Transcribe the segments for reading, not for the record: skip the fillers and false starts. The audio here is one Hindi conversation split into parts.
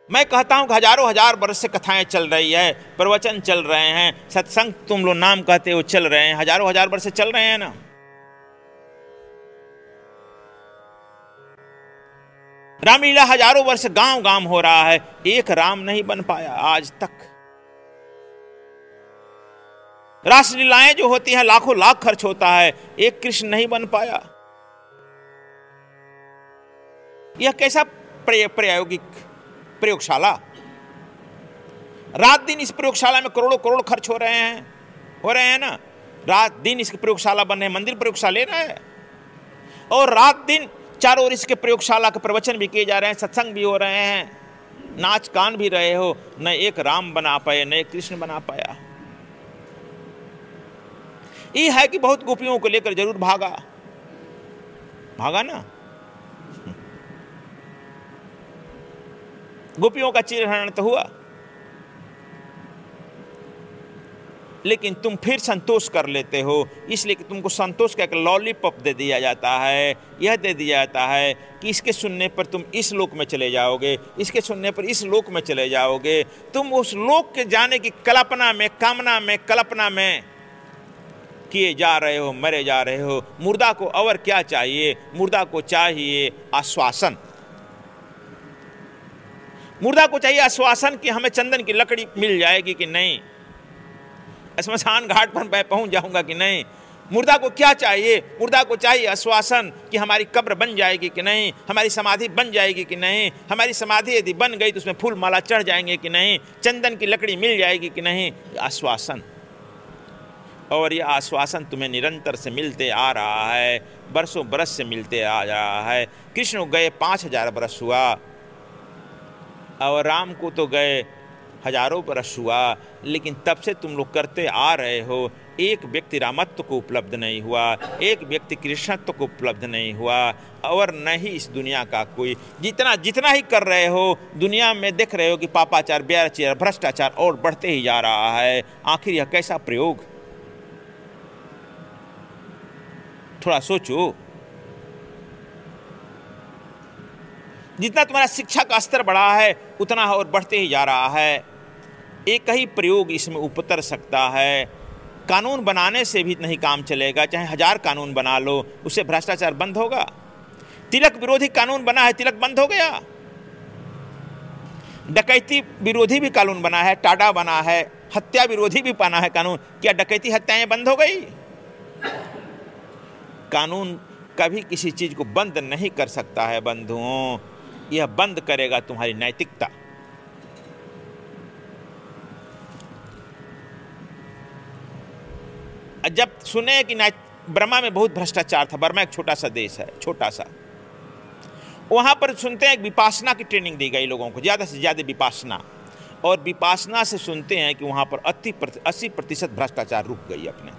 मैं कहता हूं कि हजारों हजार वर्ष से कथाएं चल रही है, प्रवचन चल रहे हैं, सत्संग तुम लोग नाम कहते हो चल रहे हैं, हजारों हजार वर्ष से चल रहे हैं ना। रामलीला हजारों वर्ष गांव गांव हो रहा है, एक राम नहीं बन पाया आज तक। रासलीलाएं जो होती हैं लाखों लाख खर्च होता है, एक कृष्ण नहीं बन पाया। यह कैसा प्रायोगिक प्रयोगशाला, रात दिन इस प्रयोगशाला में करोड़ों करोड़ खर्च हो रहे हैं ना। रात दिन इसकी प्रयोगशाला बन रहे हैं, मंदिर प्रयोगशाला ले रहा है, और रात दिन चारों ओर इसके प्रयोगशाला के प्रवचन भी किए जा रहे हैं, सत्संग भी हो रहे हैं, नाच कान भी रहे हो, न एक राम बना पाए न एक कृष्ण बना पाया। ये है कि बहुत गोपियों को लेकर जरूर भागा ना। गोपियों का चिरहरण तो हुआ, लेकिन तुम फिर संतोष कर लेते हो, इसलिए कि तुमको संतोष का एक लॉलीपॉप दे दिया जाता है, यह दे दिया जाता है कि इसके सुनने पर तुम इस लोक में चले जाओगे, इसके सुनने पर इस लोक में चले जाओगे। तुम उस लोक के जाने की कल्पना में, कामना में, कल्पना में किए जा रहे हो, मरे जा रहे हो। मुर्दा को और क्या चाहिए? मुर्दा को चाहिए आश्वासन। मुर्दा को चाहिए आश्वासन कि हमें चंदन की लकड़ी मिल जाएगी कि नहीं, श्मशान घाट पर मैं पहुंच जाऊंगा कि नहीं। मुर्दा को क्या चाहिए? मुर्दा को चाहिए आश्वासन कि हमारी कब्र बन जाएगी कि नहीं, हमारी समाधि बन जाएगी कि नहीं, हमारी समाधि यदि बन गई तो उसमें फूल माला चढ़ जाएंगे कि नहीं, चंदन की लकड़ी मिल जाएगी कि नहीं। आश्वासन, और यह आश्वासन तुम्हें निरंतर से मिलते आ रहा है, बरसों बरस से मिलते आ रहा है। कृष्ण को गए 5000 बरस हुआ, और राम को तो गए हजारों बरस हुआ, लेकिन तब से तुम लोग करते आ रहे हो। एक व्यक्ति रामत्व को उपलब्ध नहीं हुआ, एक व्यक्ति कृष्णत्व को उपलब्ध नहीं हुआ, और न ही इस दुनिया का कोई। जितना ही कर रहे हो दुनिया में, देख रहे हो कि पापाचार, व्यभिचार, भ्रष्टाचार और बढ़ते ही जा रहा है। आखिर यह कैसा प्रयोग? थोड़ा सोचो। जितना तुम्हारा शिक्षा का स्तर बढ़ा है उतना और बढ़ते ही जा रहा है। एक ही प्रयोग इसमें उतर सकता है। कानून बनाने से भी नहीं काम चलेगा, चाहे 1000 कानून बना लो, उससे भ्रष्टाचार बंद होगा? तिलक विरोधी कानून बना है, तिलक बंद हो गया। डकैती विरोधी भी कानून बना है, टाडा बना है। हत्या विरोधी भी बना है कानून, क्या डकैती हत्याएं बंद हो गई? कानून कभी किसी चीज को बंद नहीं कर सकता है बंधुओं, यह बंद करेगा तुम्हारी नैतिकता। जब सुने कि बर्मा में बहुत भ्रष्टाचार था, बर्मा एक छोटा सा देश है, छोटा सा, वहां पर सुनते हैं विपासना की ट्रेनिंग दी गई लोगों को, ज्यादा से ज्यादा विपासना, और विपासना से सुनते हैं कि वहां पर 80% भ्रष्टाचार रुक गई अपने।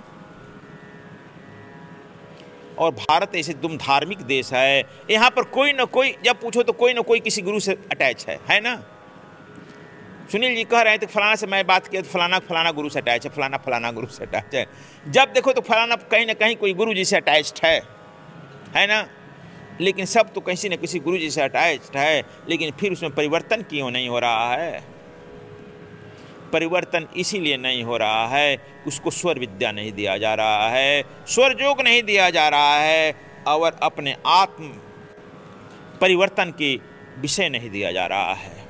और भारत ऐसे दुम धार्मिक देश है, यहाँ पर कोई ना कोई, जब पूछो तो कोई ना कोई किसी गुरु से अटैच है ना। सुनील जी कह रहे हैं तो फलाना से मैं बात किया तो फलाना गुरु से अटैच है, फलाना गुरु से अटैच है। जब देखो तो फलाना कहीं ना कहीं कोई गुरु जी से अटैच्ड है ना। लेकिन सब तो किसी न किसी गुरु जी से अटैच्ड है, लेकिन फिर उसमें परिवर्तन क्यों नहीं हो रहा है? परिवर्तन इसीलिए नहीं हो रहा है, उसको स्वर विद्या नहीं दिया जा रहा है, स्वर योग नहीं दिया जा रहा है, और अपने आत्म परिवर्तन की विषय नहीं दिया जा रहा है।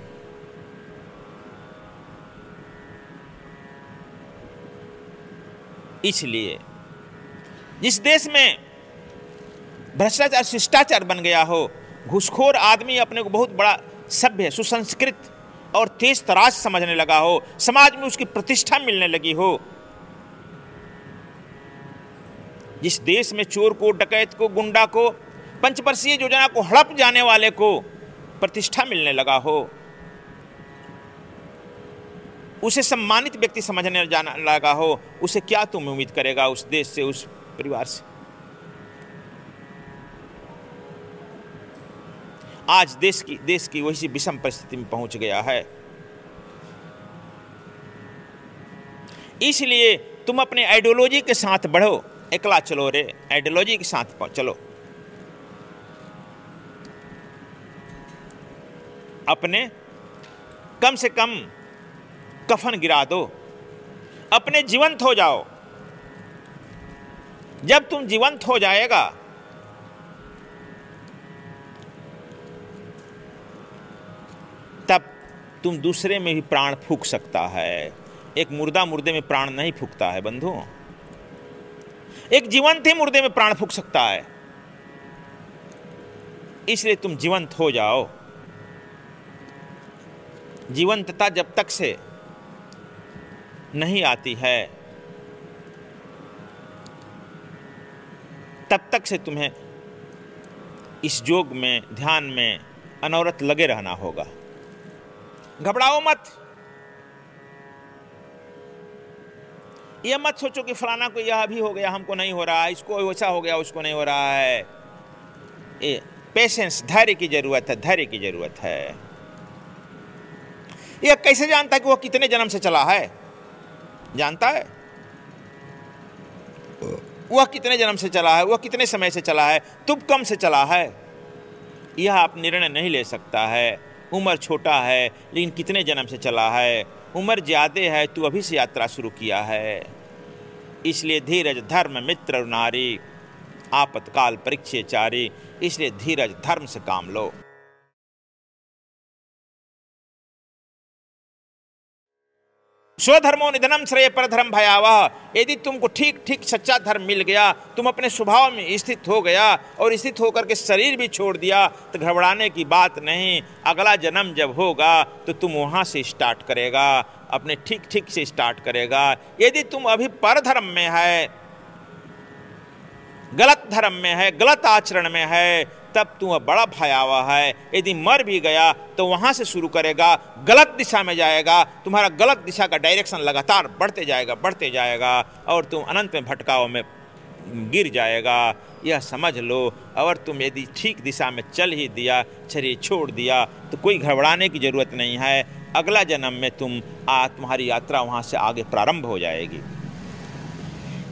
इसलिए जिस देश में भ्रष्टाचार शिष्टाचार बन गया हो, घूसखोर आदमी अपने को बहुत बड़ा सभ्य, सुसंस्कृत और तेज तराज समझने लगा हो, समाज में उसकी प्रतिष्ठा मिलने लगी हो, जिस देश में चोर को, डकैत को, गुंडा को, पंचवर्षीय योजना को हड़प जाने वाले को प्रतिष्ठा मिलने लगा हो, उसे सम्मानित व्यक्ति समझने जाना लगा हो, उसे क्या तुम उम्मीद करेगा उस देश से, उस परिवार से? आज देश की वैसी विषम परिस्थिति में पहुंच गया है। इसलिए तुम अपने आइडियोलॉजी के साथ बढ़ो, एकला चलो रे, आइडियोलॉजी के साथ चलो, अपने कम से कम कफन गिरा दो, अपने जीवंत हो जाओ। जब तुम जीवंत हो जाएगा तब तुम दूसरे में भी प्राण फूंक सकता है। एक मुर्दा मुर्दे में प्राण नहीं फूंकता है बंधु, एक जीवंत ही मुर्दे में प्राण फूंक सकता है। इसलिए तुम जीवंत हो जाओ। जीवंतता जब तक से नहीं आती है तब तक से तुम्हें इस योग में, ध्यान में अनवरत लगे रहना होगा। घबराओ मत। यह मत सोचो कि फलाना को यह भी हो गया, हमको नहीं हो रहा है, इसको वैसा हो गया, उसको नहीं हो रहा है। ये पेशेंस, धैर्य की जरूरत है, धैर्य की जरूरत है। यह कैसे जानता है कि वह कितने जन्म से चला है? जानता है वह कितने जन्म से चला है, वह कितने समय से चला है, तुम कम से चला है। यह आप निर्णय नहीं ले सकता है। उम्र छोटा है लेकिन कितने जन्म से चला है। उम्र ज्यादा है, तू अभी से यात्रा शुरू किया है। इसलिए धीरज धर्म मित्र नारी, आपतकाल परीक्षे चारी। इसलिए धीरज धर्म से काम लो। स्वधर्मो निधनम श्रेय परधर्म भयावह। यदि तुमको ठीक ठीक सच्चा धर्म मिल गया, तुम अपने स्वभाव में स्थित हो गया और स्थित होकर के शरीर भी छोड़ दिया, तो घबराने की बात नहीं। अगला जन्म जब होगा तो तुम वहां से स्टार्ट करेगा, अपने ठीक ठीक से स्टार्ट करेगा। यदि तुम अभी परधर्म में है, गलत धर्म में है, गलत आचरण में है, तब तू बड़ा भयावह है। यदि मर भी गया तो वहां से शुरू करेगा, गलत दिशा में जाएगा। तुम्हारा गलत दिशा का डायरेक्शन लगातार बढ़ते जाएगा और तुम अनंत में भटकाव में गिर जाएगा। यह समझ लो। और तुम यदि ठीक दिशा में चल ही दिया, शरीर छोड़ दिया, तो कोई घबराने की जरूरत नहीं है। अगला जन्म में तुम्हारी यात्रा वहां से आगे प्रारंभ हो जाएगी।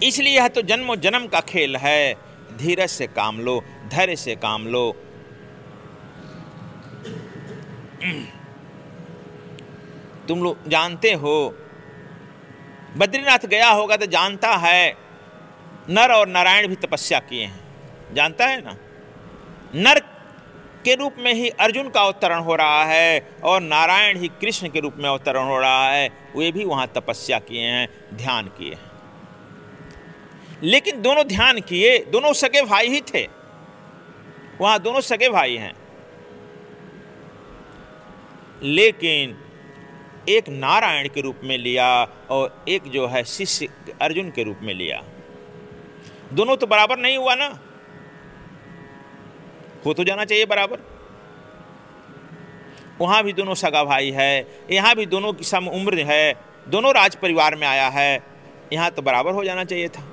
इसलिए यह तो जन्मों जन्म का खेल है। धीरज से काम लो, धैर्य से काम लो। तुम लोग जानते हो, बद्रीनाथ गया होगा तो जानता है, नर और नारायण भी तपस्या किए हैं, जानता है ना। नर के रूप में ही अर्जुन का अवतरण हो रहा है और नारायण ही कृष्ण के रूप में अवतरण हो रहा है। वे भी वहां तपस्या किए हैं, ध्यान किए हैं। लेकिन दोनों ध्यान किए, दोनों सगे भाई ही थे, वहां दोनों सगे भाई हैं। लेकिन एक नारायण के रूप में लिया और एक जो है शिष्य अर्जुन के रूप में लिया। दोनों तो बराबर नहीं हुआ ना, हो तो जाना चाहिए बराबर। वहां भी दोनों सगा भाई है, यहां भी दोनों की सम उम्र है, दोनों राज परिवार में आया है, यहां तो बराबर हो जाना चाहिए था।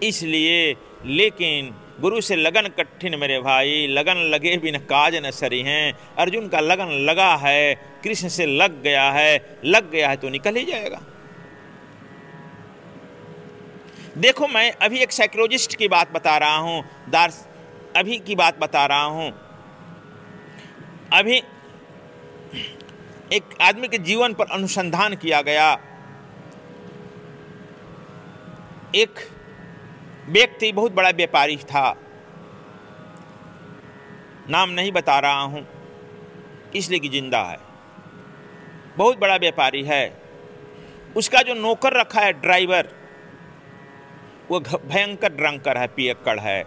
इसलिए लेकिन गुरु से लगन कठिन मेरे भाई, लगन लगे बिन काज न सरी हैं। अर्जुन का लगन लगा है, कृष्ण से लग गया है तो निकल ही जाएगा। देखो, मैं अभी एक साइकोलॉजिस्ट की बात बता रहा हूं, अभी की बात बता रहा हूं। अभी एक आदमी के जीवन पर अनुसंधान किया गया। एक व्यक्ति बहुत बड़ा व्यापारी था, नाम नहीं बता रहा हूं इसलिए कि जिंदा है, बहुत बड़ा व्यापारी है। उसका जो नौकर रखा है ड्राइवर, वो भयंकर ड्रंकर है, पियक्कड़ है,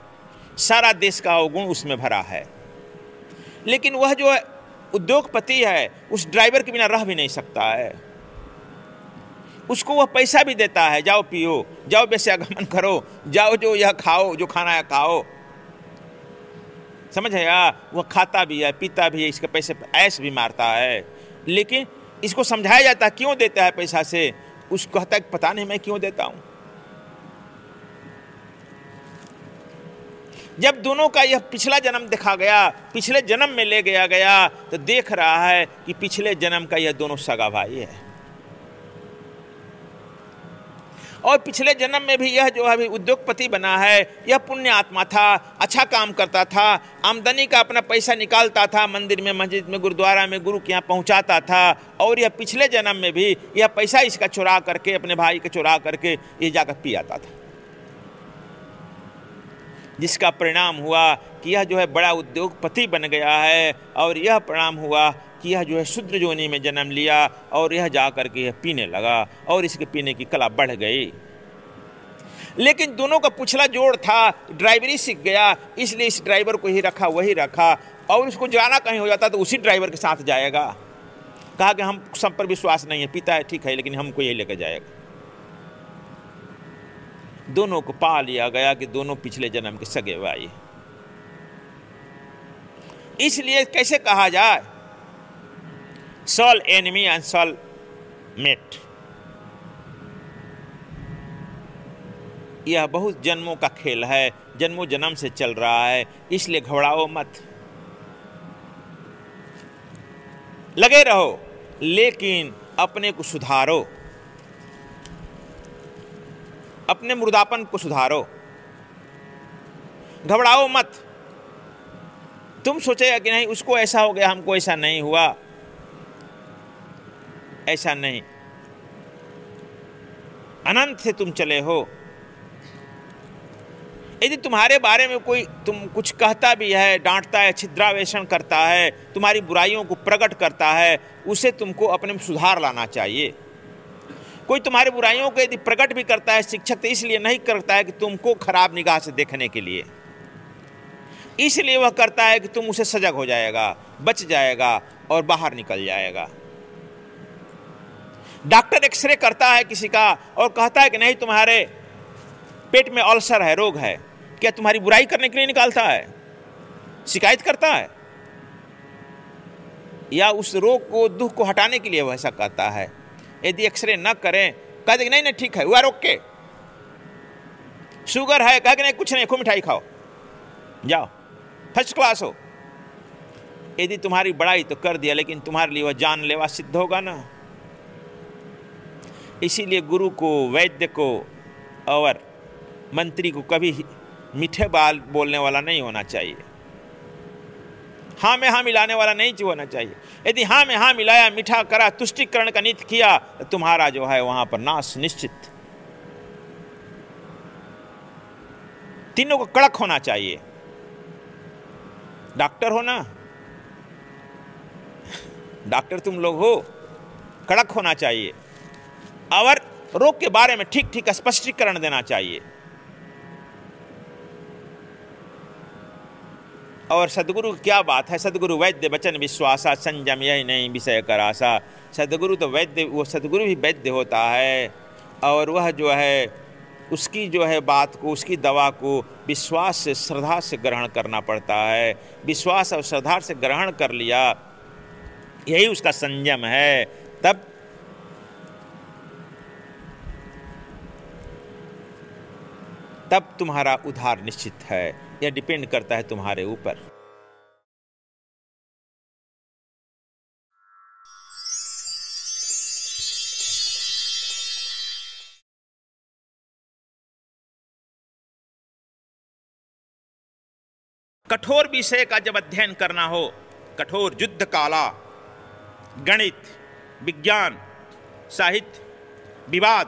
सारा देश का अवगुण उसमें भरा है। लेकिन वह जो उद्योगपति है उस ड्राइवर के बिना रह भी नहीं सकता है। उसको वह पैसा भी देता है, जाओ पियो, जाओ वेश्यागमन करो, जाओ जो यह खाओ, जो खाना है खाओ, समझ है यार। वह खाता भी है, पीता भी है, इसके पैसे पर ऐश भी मारता है। लेकिन इसको समझाया जाता है क्यों देता है पैसा से, उसको कहता है पता नहीं मैं क्यों देता हूं। जब दोनों का यह पिछला जन्म देखा गया, पिछले जन्म में ले गया तो देख रहा है कि पिछले जन्म का यह दोनों सगा भाई है। और पिछले जन्म में भी यह जो अभी उद्योगपति बना है, यह पुण्य आत्मा था, अच्छा काम करता था, आमदनी का अपना पैसा निकालता था, मंदिर में, मस्जिद में, गुरुद्वारा में गुरु के यहाँ पहुँचाता था, और यह पिछले जन्म में भी यह पैसा इसका चुरा करके, अपने भाई का चुरा करके ये जाकर पी आता था, जिसका परिणाम हुआ कि यह जो है बड़ा उद्योगपति बन गया है, और यह परिणाम हुआ कि यह जो है शूद्र योनि में जन्म लिया, और यह जा करके यह पीने लगा, और इसके पीने की कला बढ़ गई। लेकिन दोनों का पिछला जोड़ था, ड्राइवरी सीख गया, इसलिए इस ड्राइवर को ही रखा, वही रखा, और उसको जाना कहीं हो जाता तो उसी ड्राइवर के साथ जाएगा। कहा कि हम सब पर विश्वास नहीं है, पीता है ठीक है, लेकिन हमको यही लेकर जाएगा। दोनों को पा लिया गया कि दोनों पिछले जन्म के सगे भाई। इसलिए कैसे कहा जाए, soul enemy and soul mate. यह बहुत जन्मों का खेल है, जन्मों जन्म से चल रहा है, इसलिए घबराओ मत, लगे रहो, लेकिन अपने को सुधारो, अपने मुर्दापन को सुधारो, घबराओ मत। तुम सोचेगा कि नहीं उसको ऐसा हो गया, हमको ऐसा नहीं हुआ, ऐसा नहीं। अनंत से तुम चले हो। यदि तुम्हारे बारे में कोई तुम कुछ कहता भी है, डांटता है, छिद्रावेशन करता है, तुम्हारी बुराइयों को प्रकट करता है, उसे तुमको अपने में सुधार लाना चाहिए। कोई तुम्हारी बुराइयों को यदि प्रकट भी करता है, शिक्षक तो इसलिए नहीं करता है कि तुमको खराब निगाह से देखने के लिए, इसलिए वह करता है कि तुम उसे सजग हो जाएगा, बच जाएगा और बाहर निकल जाएगा। डॉक्टर एक्सरे करता है किसी का और कहता है कि नहीं तुम्हारे पेट में अल्सर है, रोग है, क्या तुम्हारी बुराई करने के लिए निकालता है, शिकायत करता है, या उस रोग को, दुख को हटाने के लिए वह ऐसा कहता है? यदि एक्सरे न करें, कह दे नहीं नहीं ठीक है, वी आर ओके, शुगर है, कह नहीं कुछ नहीं, खूब मिठाई खाओ, जाओ, फर्स्ट क्लास हो। यदि तुम्हारी बड़ाई तो कर दिया, लेकिन तुम्हारे लिए वह जानलेवा सिद्ध होगा ना। इसीलिए गुरु को, वैद्य को और मंत्री को कभी मीठे बाल बोलने वाला नहीं होना चाहिए, हाँ में हाँ मिलाने वाला नहीं होना चाहिए। यदि हाँ में हाँ मिलाया, मीठा करा, तुष्टिकरण का नीति किया, तो तुम्हारा जो है वहां पर नाश निश्चित। तीनों को कड़क होना चाहिए। डॉक्टर हो ना, डॉक्टर तुम लोग हो, कड़क होना चाहिए और रोग के बारे में ठीक ठीक स्पष्टीकरण देना चाहिए। और सदगुरु क्या बात है, सदगुरु वैद्य वचन विश्वासा, संयम यही नहीं विषय करासा। सदगुरु तो वैद्य, वो सदगुरु भी वैद्य होता है, और वह जो है उसकी जो है बात को, उसकी दवा को विश्वास से, श्रद्धा से ग्रहण करना पड़ता है। विश्वास और श्रद्धा से ग्रहण कर लिया, यही उसका संयम है। तब तुम्हारा उद्धार निश्चित है। यह डिपेंड करता है तुम्हारे ऊपर। कठोर विषय का जब अध्ययन करना हो, कठोर युद्ध काला, गणित, विज्ञान, साहित्य, विवाद,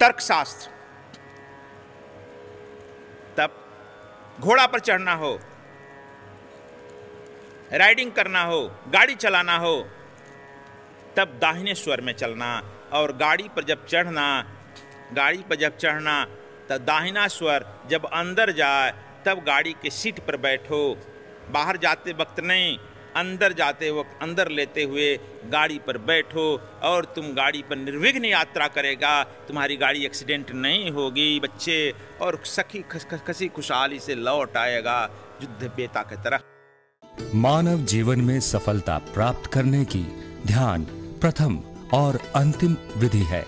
तर्कशास्त्र, तब घोड़ा पर चढ़ना हो, राइडिंग करना हो, गाड़ी चलाना हो, तब दाहिने स्वर में चलना। और गाड़ी पर जब चढ़ना तब दाहिना स्वर जब अंदर जाए तब गाड़ी के सीट पर बैठो। बाहर जाते वक्त नहीं, अंदर जाते वक्त अंदर लेते हुए गाड़ी पर बैठो, और तुम गाड़ी पर निर्विघ्न यात्रा करेगा, तुम्हारी गाड़ी एक्सीडेंट नहीं होगी बच्चे, और खसी खुशहाली से लौट आएगा युद्ध बेता की तरह। मानव जीवन में सफलता प्राप्त करने की ध्यान प्रथम और अंतिम विधि है।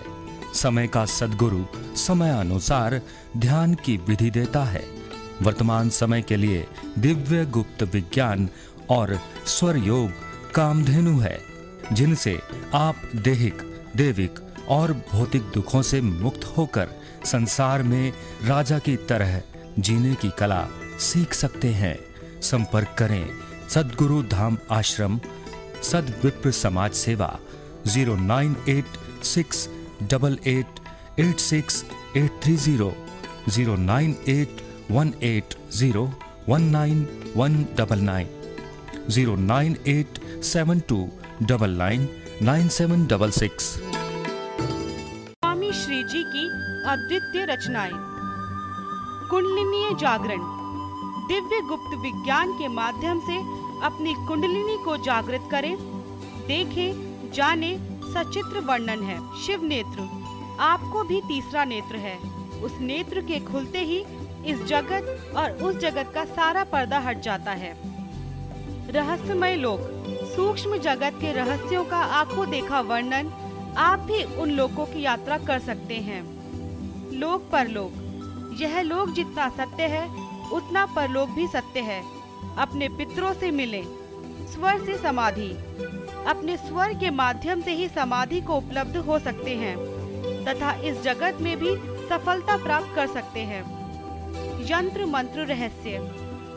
समय का सद्गुरु समयानुसार ध्यान की विधि देता है। वर्तमान समय के लिए दिव्य गुप्त विज्ञान और स्वर योग कामधेनु है, जिनसे आप दैहिक, दैविक और भौतिक दुखों से मुक्त होकर संसार में राजा की तरह जीने की कला सीख सकते हैं। संपर्क करें सद्गुरु धाम आश्रम सद्विप्र समाज सेवा 09868886830 09818019199 09872999766। स्वामी श्री जी की अद्वितीय रचनाएं। कुंडलिनी जागरण दिव्य गुप्त विज्ञान के माध्यम से अपनी कुंडलिनी को जागृत करें। देखें, जाने, सचित्र वर्णन है। शिव नेत्र, आपको भी तीसरा नेत्र है। उस नेत्र के खुलते ही इस जगत और उस जगत का सारा पर्दा हट जाता है। रहस्यमय लोक, सूक्ष्म जगत के रहस्यों का आंखों देखा वर्णन। आप भी उन लोकों की यात्रा कर सकते हैं। लोक परलोक, यह लोक जितना सत्य है उतना परलोक भी सत्य है। अपने पितरों से मिलें। स्वर से समाधि, अपने स्वर के माध्यम से ही समाधि को उपलब्ध हो सकते हैं तथा इस जगत में भी सफलता प्राप्त कर सकते हैं। यंत्र मंत्र रहस्य,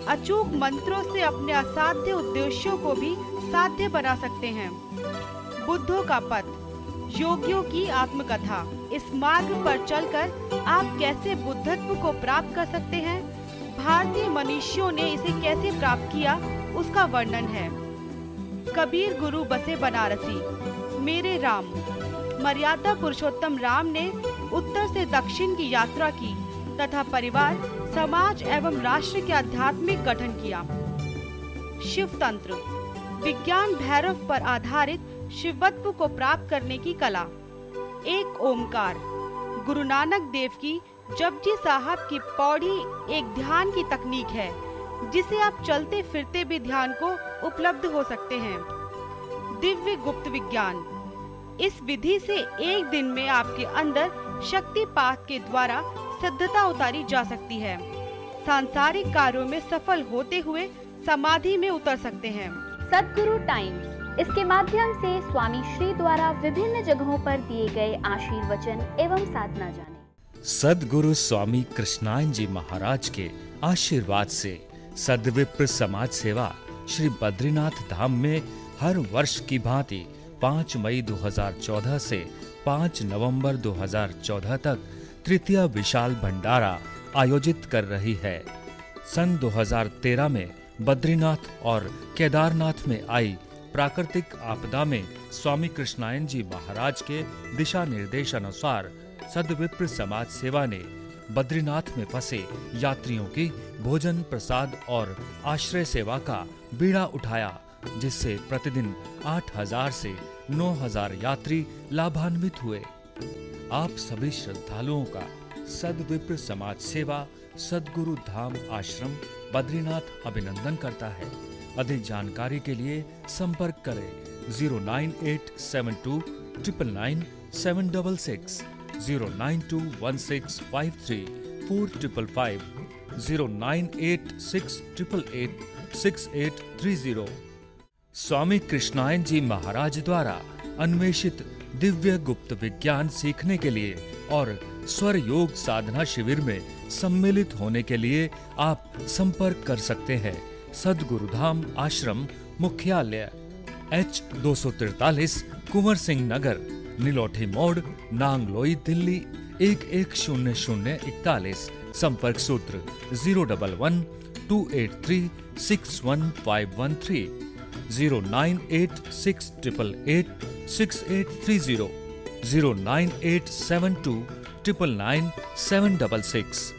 अचूक मंत्रों से अपने असाध्य उद्देश्यों को भी साध्य बना सकते हैं। बुद्धों का पथ, योगियों की आत्मकथा। इस मार्ग पर चलकर आप कैसे बुद्धत्व को प्राप्त कर सकते हैं, भारतीय मनीषियों ने इसे कैसे प्राप्त किया, उसका वर्णन है। कबीर गुरु बसे बनारसी, मेरे राम। मर्यादा पुरुषोत्तम राम ने उत्तर से दक्षिण की यात्रा की तथा परिवार, समाज एवं राष्ट्र के आध्यात्मिक गठन किया। शिव तंत्र, विज्ञान भैरव पर आधारित शिवत्व को प्राप्त करने की कला। एक ओमकार, गुरु नानक देव की जपजी साहब की पौड़ी एक ध्यान की तकनीक है जिसे आप चलते फिरते भी ध्यान को उपलब्ध हो सकते हैं। दिव्य गुप्त विज्ञान, इस विधि से एक दिन में आपके अंदर शक्तिपात के द्वारा सिद्धता उतारी जा सकती है। सांसारिक कार्यों में सफल होते हुए समाधि में उतर सकते हैं। सद्गुरु टाइम्स, इसके माध्यम से स्वामी श्री द्वारा विभिन्न जगहों पर दिए गए आशीर्वचन एवं साधना जाने। सद्गुरु स्वामी कृष्णायन जी महाराज के आशीर्वाद से सद्विप्र समाज सेवा श्री बद्रीनाथ धाम में हर वर्ष की भांति 5 मई 2014 से 5 नवंबर 2014 तक तृतीय विशाल भंडारा आयोजित कर रही है। सन 2013 में बद्रीनाथ और केदारनाथ में आई प्राकृतिक आपदा में स्वामी कृष्णायन जी महाराज के दिशा निर्देश अनुसार सद्विप्र समाज सेवा ने बद्रीनाथ में फंसे यात्रियों की भोजन, प्रसाद और आश्रय सेवा का बीड़ा उठाया, जिससे प्रतिदिन 8000 से 9000 यात्री लाभान्वित हुए। आप सभी श्रद्धालुओं का सद्विप्र समाज सेवा सद्गुरु धाम आश्रम बद्रीनाथ अभिनंदन करता है। अधिक जानकारी के लिए संपर्क करें 09872999766, 09216534555, 09868886830। स्वामी कृष्णायन जी महाराज द्वारा अन्वेषित दिव्य गुप्त विज्ञान सीखने के लिए और स्वर योग साधना शिविर में सम्मिलित होने के लिए आप संपर्क कर सकते हैं। सद्गुरुधाम आश्रम मुख्यालय H243 कुंवर सिंह नगर, नीलोठी मोड़, नांगलोई, दिल्ली 110041। संपर्क सूत्र 011-283-61513, 09868886830, 09872999766।